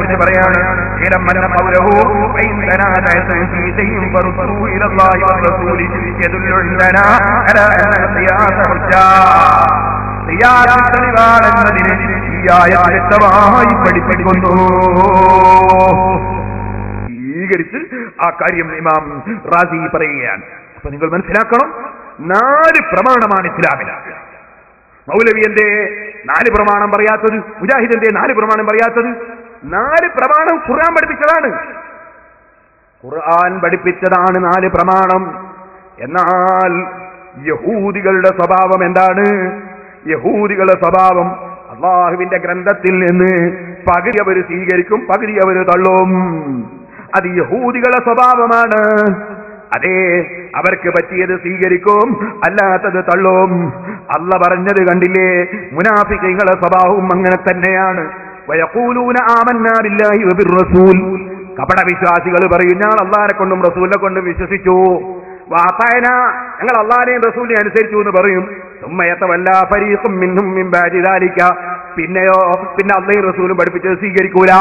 കുറിച്ച് പറയാണ്, പഠിപ്പിക്കുന്നു. സ്വീകരിച്ച് ആ കാര്യം ഇമാം റാസി പറയുകയാണ്. അപ്പൊ നിങ്ങൾ മനസ്സിലാക്കണം, 4 പ്രമാണമാണ് ഇസ്ലാമിൽ. മൗലവി എന്തേ 4 പ്രമാണം പറയാത്തത്? മുജാഹിദ് എന്തേ 4 പ്രമാണം പറയാത്തത്? 4 പ്രമാണം ഖുർആൻ പഠിപ്പിച്ചതാണ്. ഖുർആൻ പഠിപ്പിച്ചതാണ് 4 പ്രമാണം. എന്നാൽ യഹൂദികളുടെ സ്വഭാവം എന്താണ്? യഹൂദികളുടെ സ്വഭാവം അള്ളാഹുവിന്റെ ഗ്രന്ഥത്തിൽ നിന്ന് പകുതി അവർ സ്വീകരിക്കും, പകുതി അവർ തള്ളും. അത് യഹൂദികളുടെ സ്വഭാവമാണ്. അതെ, അവർക്ക് പറ്റിയത് സ്വീകരിക്കും, അല്ലാത്തത് തള്ളും. അല്ല പറഞ്ഞത് കണ്ടില്ലേ, മുനാഫിഖീങ്ങളുടെ സ്വഭാവവും അങ്ങനെ തന്നെയാണ്. വയഖൂലൂന ആമന്നാ ബില്ലാഹി വബിർറസൂൽ. കപട വിശ്വാസികൾ പറയും, ഞങ്ങൾ അല്ലാഹനെ കൊണ്ടും റസൂലിനെ കൊണ്ടും വിശ്വസിച്ചു. വാതഅന, ഞങ്ങൾ അല്ലാഹനെയും റസൂലിനെ അനുസരിച്ചു എന്ന് പറയും. സുമ്മയതവല്ലാ ഫരീഖും മിൻഹും മിൻ ബഅദി ദാലിക. പിന്നെയോ, പിന്നെ അല്ലാഹും റസൂലും പഠിപ്പിച്ചത് സ്വീകരിക്കൂല.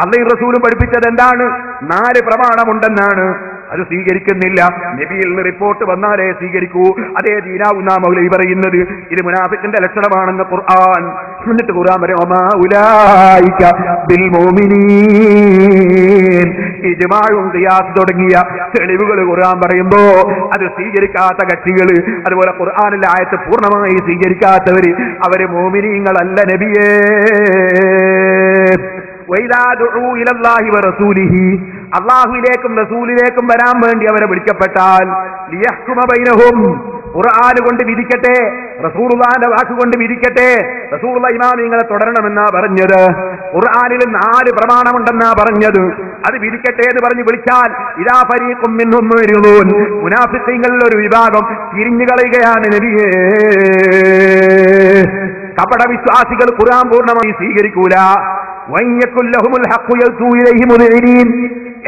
അല്ലാഹും റസൂലും പഠിപ്പിച്ചത് എന്താണ്? 4 പ്രമാണമുണ്ടെന്നാണ്. അത് സ്വീകരിക്കുന്നില്ല. നബിയിൽ നിന്ന് റിപ്പോർട്ട് വന്നാലേ സ്വീകരിക്കൂ. അതേ ദീനാവുന്ന മൗലവി പറയുന്നത് ഇത് മുനാഫിക്കിന്റെ ലക്ഷണമാണെന്ന് ഖുർആൻ. എന്നിട്ട് ഖുർആൻ പറയും, വമാ ഉലൈക ബിൽ മുഅ്മിനീൻ. ഇജ്മാഉം ഖിയാസ് തുടങ്ങിയ തെളിവുകൾ ഖുർആൻ പറയുമ്പോ അത് സ്വീകരിക്കാത്ത കക്ഷികൾ, അതുപോലെ ഖുർആനിലെ ആയത്ത് പൂർണ്ണമായി സ്വീകരിക്കാത്തവര്, അവര് മുഅ്മിനീങ്ങളല്ല നബിയേ. അള്ളാഹുവിലേക്കും റസൂലിലേക്കും വരാൻ വേണ്ടി അവരെ വിളിക്കപ്പെട്ടാൽ ലിയഹ്കുമ ബൈനഹും, ഖുർആൻ കൊണ്ട് വിധിക്കട്ടെ, റസൂലുള്ളാഹിന്റെ വാക്ക് കൊണ്ട് വിധിക്കട്ടെ. റസൂലുള്ളാഹി ഇമാമിങ്ങളെ തുടരണമെന്നാ പറഞ്ഞത്. ഖുർആനിൽ 4 പ്രമാണമുണ്ടെന്നാ പറഞ്ഞത്. അത് വിധിക്കട്ടെ എന്ന് പറഞ്ഞ് വിളിച്ചാൽ ഇദാ ഫരീഖും മിൻഹും മുഅ്രിദൂൻ, മുനാഫിഖീങ്ങളിൽ ഒരു വിഭാഗം തിരിഞ്ഞു കളയുകയാണ് നബിയേ. കപട വിശ്വാസികൾ ഖുർആൻ പൂർണ്ണമായി സ്വീകരിക്കൂല.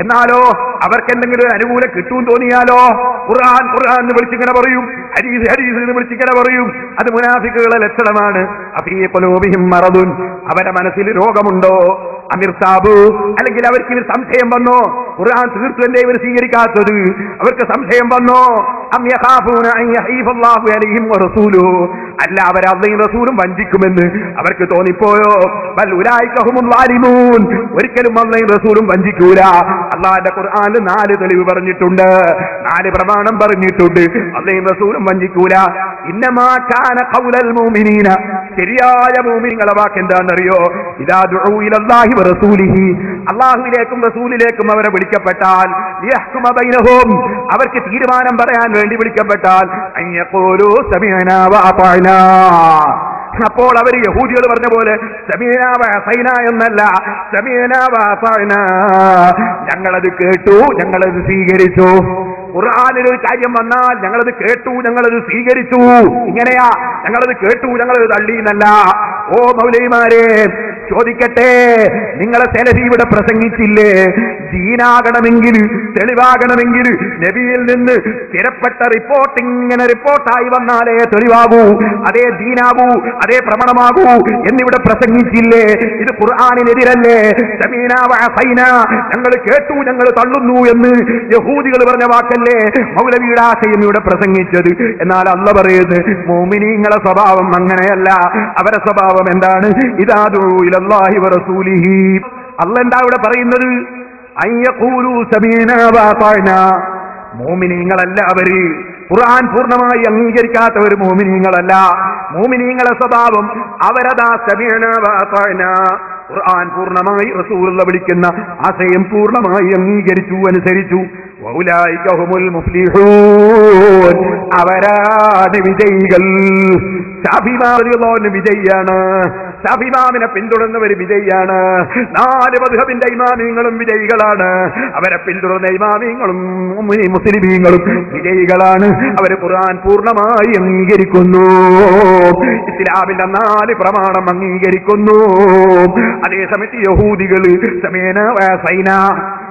എന്നാലോ അവർക്ക് എന്തെങ്കിലും ഒരു അനുകൂലം കിട്ടുമെന്ന് തോന്നിയാലോ ഖുർആൻ ഖുർആൻ എന്ന് വിളിച്ചിങ്ങനെ പറയും, ഹദീസ് ഹദീസ് എന്ന് വിളിച്ചിങ്ങനെ പറയും. അത് മുനാഫിക്കുകളുടെ ലക്ഷണമാണ്. അഫീ ഖുലൂബിഹിം മറദുൻ, അവരുടെ മനസ്സിൽ രോഗമുണ്ടോ? അമിർതാബു, അല്ലെങ്കിൽ അവർക്ക് സംശയം വന്നോ? ഖുർആൻ തീർത്തും എന്തേ ഇവർ സ്വീകരിക്കാത്തത്? അവർക്ക് സംശയം വന്നോ? അം യഖാഫൂന അൻ യഹീഫല്ലാഹു അലൈഹിം വറസൂലുഹു, അല്ല അവർ അല്ലാഹുവും റസൂലും വഞ്ചിക്കുമെന്ന് അവർക്ക് തോന്നിപ്പോയോ? ബൽ ഉലൈക ഹുമുൽ ളാലിമൂൻ, ഒരിക്കലും അല്ലാഹുവും റസൂലും വഞ്ചിക്കൂല. അല്ലാഹുവിന്റെ ഖുർആനിൽ 4 തെളിവ് പറഞ്ഞിട്ടുണ്ട്, 4 പ്രമാണം പറഞ്ഞിട്ടുണ്ട്. അല്ലാഹുവും റസൂലും വഞ്ചിക്കൂല. ഇന്നമാ കാന ഖൗലൽ മുഅ്മിനീന, ശരിയായ മുഅ്മിനീങ്ങളുടെ വാക്ക് എന്താണെന്നറിയോ? ഇദാ ദുഉ ഇലല്ലാഹി വറസൂലിഹി, അല്ലാഹുവിലേക്കും റസൂലിലേക്കും അവരെ വിളിക്കപ്പെട്ടാൽ, ലിയഹ്കുമ ബൈനഹും, അവർക്ക് തീരുമാനം പറയാൻ വേണ്ടി വിളിക്കപ്പെട്ടാൽ, അൻ യഖൂലു സമിഅനാ വഅതഅനാ, അപ്പോൾ അവർ യഹൂദികൾ പറഞ്ഞ പോലെ സമീനാ വഅസൈനാ എന്നല്ല, സമീനാ വഅതഅനാ, ഞങ്ങളത് കേട്ടു, ഞങ്ങളത് സ്വീകരിച്ചു. ഖുർആനിൽ ഒരു കാര്യം വന്നാൽ ഞങ്ങളത് കേട്ടു, ഞങ്ങളത് സ്വീകരിച്ചു. ഇങ്ങനെയാ, ഞങ്ങളത് കേട്ടു, ഞങ്ങളത് തള്ളി എന്നല്ല. ഓ മൗലവിമാരെ, ചോദിക്കട്ടെ, നിങ്ങളെ സെലഫി ഇവിടെ പ്രസംഗിച്ചില്ലേ? ദീനാകണമെങ്കിൽ, തെളിവാകണമെങ്കിൽ നബിയിൽ നിന്ന് സ്ഥിരപ്പെട്ട റിപ്പോർട്ട് ഇങ്ങനെ റിപ്പോർട്ടായി വന്നാലേ തെളിവാകൂ, അതേ ദീനാകൂ, അതേ പ്രമാണമാകൂ എന്നിവിടെ പ്രസംഗിച്ചില്ലേ? ഇത് ഖുർആനിനെതിരല്ലേ? സമീനാ വഅസൈനാ, ഞങ്ങൾ കേട്ടു, ഞങ്ങൾ തള്ളുന്നു എന്ന് യഹൂദികൾ പറഞ്ഞ വാക്കല്ലേ മൗലവിയുടെ ആശയം ഇവിടെ പ്രസംഗിച്ചത്? എന്നാൽ അല്ലാഹു പറയുന്നത് മുഅ്മിനീങ്ങളുടെ സ്വഭാവം അങ്ങനെയല്ല. അവരുടെ സ്വഭാവം എന്താണ്? ഇദാ ദുഉ ഇലല്ലാഹി വറസൂലിഹി, അല്ലാഹു എന്താ ഇവിടെ പറയുന്നത്? അയ്യഖൂലു സമീനാ വഅതഅനാ, മുഅ്മിനീങ്ങളല്ല അവര്. ഖുർആൻ പൂർണ്ണമായി അംഗീകരിക്കാത്തവർ മുഅ്മിനീങ്ങളല്ല. മുഅ്മിനീങ്ങളുടെ സ്വഭാവം അവരദാ സമീനാ വഅതഅനാ, ഖുർആൻ പൂർണ്ണമായി റസൂലുള്ള വിളിക്കുന്ന ആശയം പൂർണ്ണമായി അംഗീകരിച്ചു, അനുസരിച്ചു. വഉലൈക ഹുമുൽ മുഫ്ലിഹൂൻ, അവരാണ് വിജയികൾ. ശാഫിഈ വിജയിയാണ്, ശാഫിഈനെ പിന്തുടർന്നവർ വിജയിയാണ്. 4 മദ്ഹബിന്റെ ഇമാമിങ്ങളും വിജയികളാണ്. അവരെ പിന്തുടർന്ന ഇമാമിങ്ങളും മുസ്ലിമീങ്ങളും വിജയികളാണ്. അവർ ഖുർആൻ പൂർണ്ണമായി അംഗീകരിക്കുന്നു, ഇസ്ലാമിന്റെ 4 പ്രമാണം അംഗീകരിക്കുന്നു. അതേസമയത്ത് യഹൂദികൾ സമീനാ വഅസൈനാ,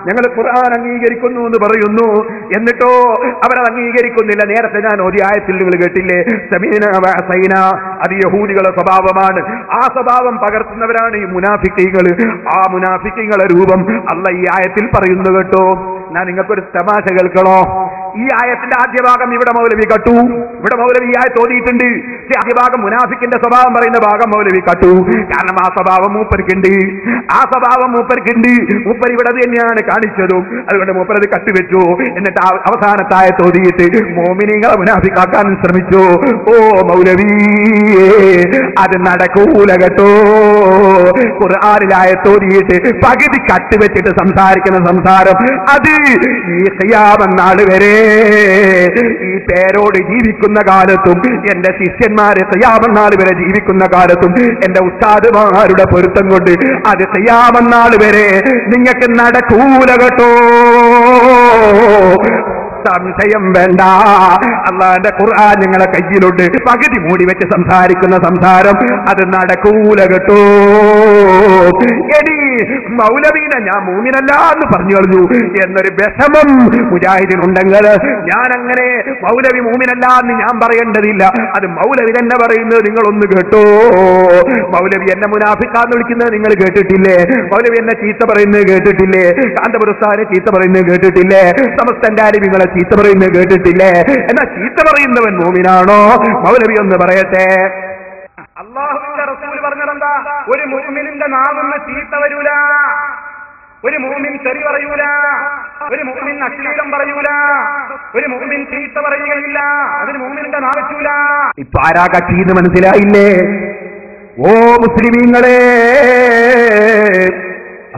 ഞങ്ങൾ ഖുർആൻ അംഗീകരിക്കുന്നു എന്ന് പറയുന്നു, എന്നിട്ടോ അവരത് അംഗീകരിക്കുന്നില്ല. നേരത്തെ ഞാൻ ഒരു ആയത്തിൽ നിങ്ങൾ കേട്ടില്ലേ, സമീന വഅസൈന, അത് യഹൂദികളുടെ സ്വഭാവമാണ്. ആ സ്വഭാവം പകർത്തുന്നവരാണ് ഈ മുനാഫിക്കീങ്ങൾ. ആ മുനാഫിക്കീങ്ങളുടെ രൂപം അല്ലാഹ് ഈ ആയത്തിൽ പറയുന്നു കേട്ടോ. ഞാൻ നിങ്ങൾക്കൊരു തമാശ കേൾക്കണോ? ഈ ആയത്തിന്റെ ആദ്യ ഭാഗം ഇവിടെ മൗലവി കട്ടു, ഇവിടെ മൗലവി ഈ ആയത്ത് ഓതിയിട്ടുണ്ട്. ആദ്യ ഭാഗം മുനാഫിക്കിന്റെ സ്വഭാവം പറയുന്ന ഭാഗം മൗലവി കട്ടു. കാരണം ആ സ്വഭാവം മൂപ്പർക്കുണ്ട്, ആ സ്വഭാവം മൂപ്പർക്കുണ്ട്. മൂപ്പർ ഇവിടെ തന്നെയാണ് കാണിച്ചതും, അതുകൊണ്ട് മൂപ്പർ അത് കട്ടുവെച്ചു. എന്നിട്ട് അവസാനത്തെ ആയത്ത് ഓതിയിട്ട് മോമിനികളെ മുനാഫിക്കാക്കാൻ ശ്രമിച്ചു. ഓ മൗലവി, അത് നടക്കൂല കേട്ടോ. ഖുർആനിൽ ആയത്ത് ഓതിയിട്ട് പകുതി കട്ടുവെച്ചിട്ട് സംസാരിക്കുന്ന സംസാരം അത് ഈ ഖിയാമത്ത് നാൾ വരെ ഈ പേരോട് ജീവിക്കുന്ന കാലത്തും എന്റെ ശിഷ്യന്മാര് ഖിയാമത്ത് നാൾ വരെ ജീവിക്കുന്ന കാലത്തും എന്റെ ഉസ്താദുമാരുടെ പൊരുത്തം കൊണ്ട് അത് ഖിയാമത്ത് നാൾ വരെ നിങ്ങൾക്ക് നടക്കൂല കേട്ടോ. സംശയം വേണ്ട, അള്ളാന്റെ ഖുർആൻ നിങ്ങളെ കയ്യിലുണ്ട്. പകുതി മൂടി വെച്ച് സംസാരിക്കുന്ന സംസാരം അത് നടക്കൂല കേട്ടോ. ഇനി മൗലവീനെ ഞാൻ മൂമിനല്ല എന്ന് പറഞ്ഞു കളഞ്ഞു എന്നൊരു വിഷമം മുജാഹിദിനുണ്ടെങ്കിൽ ഞാൻ അങ്ങനെ മൗലവി മൂമിനല്ല എന്ന് ഞാൻ പറയേണ്ടതില്ല. അത് മൗലവി തന്നെ പറയുന്നത് നിങ്ങളൊന്ന് കേട്ടോ. മൗലവി എന്നെ മുനാഫിക്കാന്ന് വിളിക്കുന്നത് നിങ്ങൾ കേട്ടിട്ടില്ലേ? മൗലവി എന്നെ ചീത്ത പറയുന്നത് കേട്ടിട്ടില്ലേ? കാന്തപുരസ്ഥാനെ ചീത്ത പറയുന്നത് കേട്ടിട്ടില്ലേ? സമസ്തന്റെ അരിവികളെ ചീത്ത പറയുന്നത് കേട്ടിട്ടില്ലേ? എന്നാ ചീത്ത പറയുന്നവൻ മോമിനാണോ? മൗലവി ഒന്ന് പറയട്ടെ. അല്ലാഹുവിന്റെ റസൂൽ പറഞ്ഞതെന്താ? ഒരു മുഅ്മിനിന്റെ നാവിന്ന് ചീത്ത വരൂല, ഒരു മുഅ്മിൻ തെറി പറയൂല, ഒരു മുഅ്മിൻ അശ്ലീലം പറയൂല, ഒരു മുഅ്മിൻ ചീത്ത പറയുകയില്ല, അതിന് മുഅ്മിനിന്റെ നാവിച്ചൂല. ഇപ്പൊ ആരാ കക്ഷീന്ന് മനസ്സിലായില്ലേ? ഓ മുസ്ലിമീങ്ങളെ,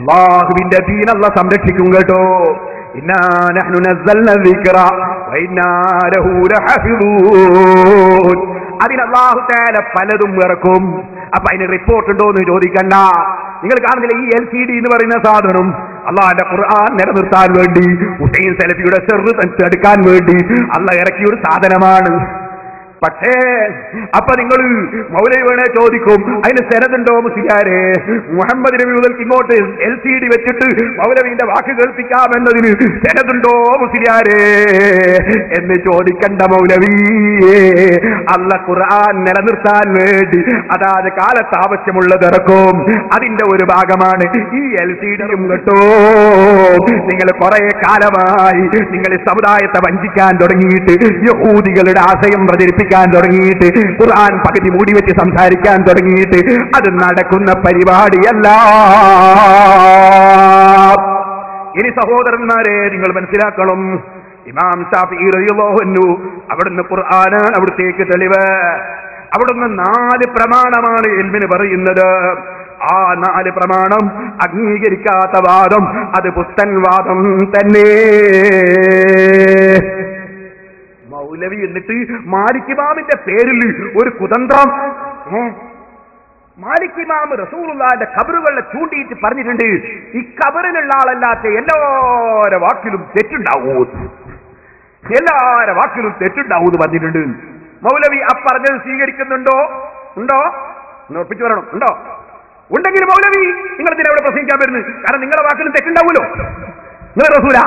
അല്ലാഹുവിന്റെ ദീൻ അല്ലാഹ് സംരക്ഷിക്കും കേട്ടോ. ഇന്നാ നഹ്നു നസ്സൽനാ ദിക്റ വഇന്നാ ലഹു ലഹഫിദൂൻ. അതിന് അല്ലാഹു തആല പലതും ഇറക്കും. അപ്പൊ അതിന് റിപ്പോർട്ട് ഉണ്ടോ എന്ന് ചോദിക്കണ്ട. നിങ്ങൾ കാണുന്നില്ല ഈ LCD എന്ന് പറയുന്ന സാധനം അള്ളാഹുവിന്റെ ഖുർആൻ നിലനിർത്താൻ വേണ്ടി, ഹുസൈൻ സലഫിയുടെ ചെറു എടുക്കാൻ വേണ്ടി അള്ളാഹ് ഇറക്കിയൊരു സാധനമാണ്. പക്ഷേ അപ്പൊ നിങ്ങൾ മൗലവി വേണേ ചോദിക്കും, അതിന് സെനതുണ്ടോ മുസ്ലിയാരെ? മുഹമ്മദ് നബി മുതൽ ഇങ്ങോട്ട് LCD വെച്ചിട്ട് മൗലവിന്റെ വാക്ക് കേൾപ്പിക്കാമെന്നതിന് സെനതുണ്ടോ മുസ്ലിയാരെ എന്ന് ചോദിക്കണ്ട മൗലവി. അല്ലാഹ് ഖുർആൻ നിലനിർത്താൻ വേണ്ടി അതാത് കാലത്ത് ആവശ്യമുള്ളത് ഇറക്കും. അതിന്റെ ഒരു ഭാഗമാണ് ഈ LCDയും കേട്ടോ. നിങ്ങൾ കുറെ കാലമായി നിങ്ങൾ സമുദായത്തെ വഞ്ചിക്കാൻ തുടങ്ങിയിട്ട്, യഹൂദികളുടെ ആശയം പ്രചരിപ്പിക്കാൻ തുടങ്ങിയിട്ട്, ഖുർആൻ പകുതി മൂടി വെച്ച് സംസാരിക്കാൻ തുടങ്ങിയിട്ട് അത് നടക്കുന്ന പരിപാടിയല്ല. ഇനി സഹോദരന്മാരെ നിങ്ങൾ മനസ്സിലാക്കണം, ഇമാം ശാഫിഈ റളിയല്ലാഹു അൻഹു അവിടുന്ന് ഖുർആനാണ് അവിടത്തേക്ക് തെളിവ്. അവിടുന്ന് 4 പ്രമാണമാണ് ഇൽമിന് പറയുന്നത്. ആ 4 പ്രമാണം അംഗീകരിക്കാത്ത വാദം അത് പുത്തൻ വാദം തന്നെ. മൗലവി എന്നിട്ട് മാലിക് ഇമാമിന്റെ പേരിൽ ഒരു കുതന്ത്രം. മാലിക് ഇമാം റസൂലുള്ളാഹിന്റെ ഖബറുകളെ ചൂണ്ടിയിട്ട് പറഞ്ഞിട്ടുണ്ട്, ഈ ഖബറിലുള്ള ആളല്ലാത്ത എല്ലാവരുടെ വാക്കിലും തെറ്റുണ്ടാവൂ, എല്ലാവരുടെ വാക്കിലും തെറ്റുണ്ടാവൂ എന്ന് പറഞ്ഞിട്ടുണ്ട്. മൗലവി ആ പറഞ്ഞത് സ്വീകരിക്കുന്നുണ്ടോ? ഉണ്ടോ? ഉറപ്പിച്ചു പറയണം. ഉണ്ടോ? ഉണ്ടെങ്കിൽ മൗലവി നിങ്ങൾ ഇതിനെ ഇവിടെ പ്രസംഗിക്കാൻ വരുന്നത്? കാരണം നിങ്ങളുടെ വാക്കിലും തെറ്റുണ്ടാവുമല്ലോ. നിങ്ങൾ റസൂല,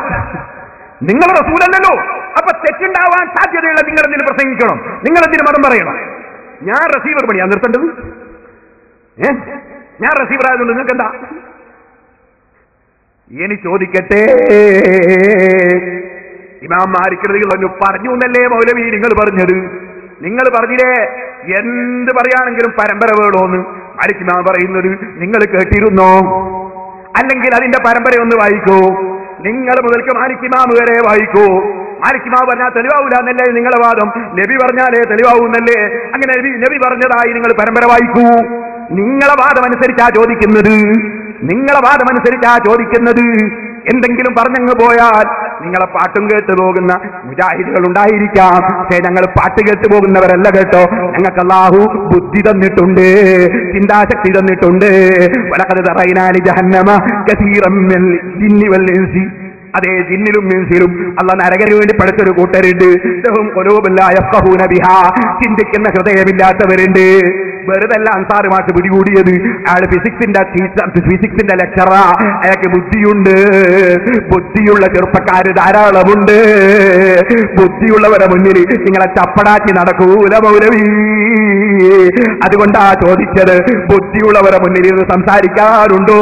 നിങ്ങൾ റസൂലല്ലോ. അപ്പൊ തെറ്റുണ്ടാവാൻ സാധ്യതയുള്ള നിങ്ങൾ എന്തിനു പ്രസംഗിക്കണം? നിങ്ങൾ എന്തിനു മതം പറയണം? ഞാൻ റസീവർ പണിയാ നിർത്തേണ്ടത്? ഞാൻ റസീവർ ആയതുകൊണ്ട് നിങ്ങൾക്ക് എന്താ? ഇനി ചോദിക്കട്ടെ, ഇമാം മാലിക് റളിയല്ലാഹു പറഞ്ഞു എന്നല്ലേ മൗലവി നിങ്ങൾ പറഞ്ഞത്? നിങ്ങൾ പറഞ്ഞില്ലേ എന്ത് പറയാണെങ്കിലും പരമ്പര വേണോന്ന്? മാലിക് ഇമാം പറയുന്നത് നിങ്ങൾ കേട്ടിരുന്നോ? അല്ലെങ്കിൽ അതിന്റെ പരമ്പര ഒന്ന് വായിക്കൂ. നിങ്ങൾ മുതൽക്ക് മാലിക് ഇമാം വരെ വായിക്കൂ. മാലിക് ഇമാം പറഞ്ഞാൽ തെളിവാവൂല എന്നല്ലേ നിങ്ങളുടെ വാദം? നബി പറഞ്ഞാലേ തെളിവാവൂന്നല്ലേ? അങ്ങനെ നബി പറഞ്ഞതായി നിങ്ങൾ പരമ്പര വായിക്കൂ. നിങ്ങളെ വാദം അനുസരിച്ചാ ചോദിക്കുന്നത്, നിങ്ങളെ വാദം അനുസരിച്ചാ ചോദിക്കുന്നത്. എന്തെങ്കിലും പറഞ്ഞങ്ങ് പോയാൽ നിങ്ങളെ പാട്ടും കേട്ട് പോകുന്ന മുജാഹിദുകൾ ഉണ്ടായിരിക്കാം. പക്ഷേ ഞങ്ങൾ പാട്ട് കേട്ട് പോകുന്നവരല്ല കേട്ടോ. ഞങ്ങൾക്ക് അല്ലാഹു ബുദ്ധി തന്നിട്ടുണ്ട്, ചിന്താശക്തി തന്നിട്ടുണ്ട്. വലഖദ് തറൈനാ ലിജഹന്നമ കസീറൻ മിനൽ ജിന്നി വൽ ഇൻസി. അതേ ജിന്നിലും ഇൻസിലും അല്ലാഹ് നരകന് വേണ്ടി പഠിച്ചൊരു കൂട്ടരുണ്ട്. ലഹും ഖുലൂബുൻ ലാ യഫ്ഖഹൂന ബിഹാ. ചിന്തിക്കുന്ന ഹൃദയമില്ലാത്തവരുണ്ട്. വെറുതല്ല അൻസാർ മാഷ് പിടികൂടിയത്. അയാൾ ഫിസിക്സിന്റെ ലെക്ചറാ. അയാൾക്ക് ബുദ്ധിയുണ്ട്. ബുദ്ധിയുള്ള ചെറുപ്പക്കാര് ധാരാളമുണ്ട്. ബുദ്ധിയുള്ളവരെ മുന്നിൽ നിങ്ങളെ ചപ്പടാക്കി നടക്കൂല മൗലവി. അതുകൊണ്ടാ ചോദിച്ചത്, ബുദ്ധിയുള്ളവരെ മുന്നിൽ ഇരുന്ന് സംസാരിക്കാറുണ്ടോ?